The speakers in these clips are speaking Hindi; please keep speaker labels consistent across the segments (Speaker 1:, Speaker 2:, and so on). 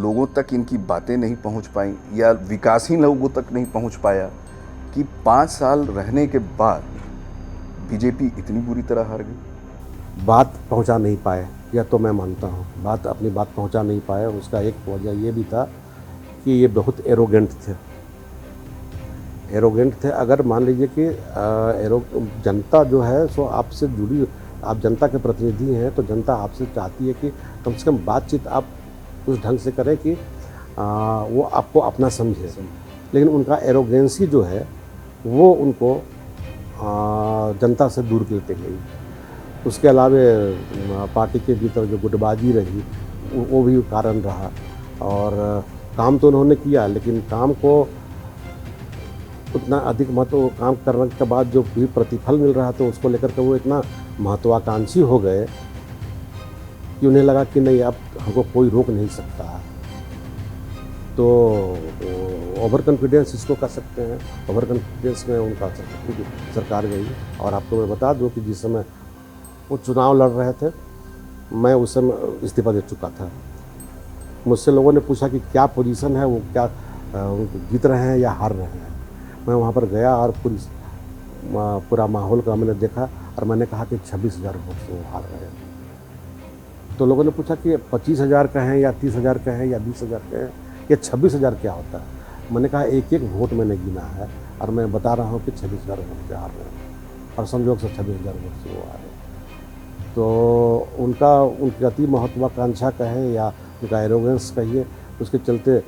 Speaker 1: लोगों तक इनकी बातें नहीं पहुंच पाई या विकास ही लोगों तक नहीं पहुंच पाया कि 5 साल रहने के बाद बीजेपी इतनी बुरी तरह हार गई?
Speaker 2: बात पहुंचा नहीं पाए, यह तो मैं मानता हूं। अपनी बात पहुंचा नहीं पाए। उसका एक वजह ये भी था कि ये बहुत एरोगेंट थे। अगर मान लीजिए कि जनता जो है सो आपसे जुड़ी, आप जनता के प्रतिनिधि हैं, तो जनता आपसे चाहती है कि कम से कम बातचीत आप उस ढंग से करें कि वो आपको अपना समझे। लेकिन उनका एरोगेंसी जो है वो उनको जनता से दूर करते गई। उसके अलावा पार्टी के भीतर जो गुटबाजी रही वो भी कारण रहा। और काम तो उन्होंने किया, लेकिन काम को उतना अधिक महत्व, काम करने के बाद जो भी प्रतिफल मिल रहा था उसको लेकर के वो इतना महत्वाकांक्षी हो गए कि उन्हें लगा कि नहीं, अब हमको कोई रोक नहीं सकता। तो ओवर कॉन्फिडेंस इसको कह सकते हैं। ओवर कॉन्फिडेंस में उनका सरकार गई। और आपको मैं बता दूं कि जिस समय वो चुनाव लड़ रहे थे, मैं उस समय इस्तीफा दे चुका था। मुझसे लोगों ने पूछा कि क्या पोजीशन है, वो क्या जीत रहे हैं या हार रहे हैं। मैं वहाँ पर गया और पूरा माहौल का मैंने देखा और मैंने कहा कि 26,000 वोट से वो हार रहे हैं। तो लोगों ने पूछा कि 25,000 का है या 30,000 का है या 20,000 का है या 26,000 क्या होता है। मैंने कहा एक एक वोट मैंने गिना है और मैं बता रहा हूँ कि 26,000 वोट से हार रहे हैं। और संयोग से 26,000 वोट से वो आ रहे हैं। तो उनकी अति महत्वाकांक्षा कहें या उनका एरोगेंस कहिए, उसके चलते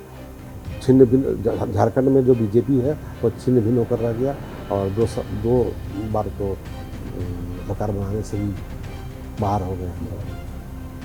Speaker 2: छिन्न भिन्न झारखंड में जो बीजेपी है वो छिन्न भिन्न होकर रह गया। और दो बार तो सरकार बनाने से भी बाहर हो गए।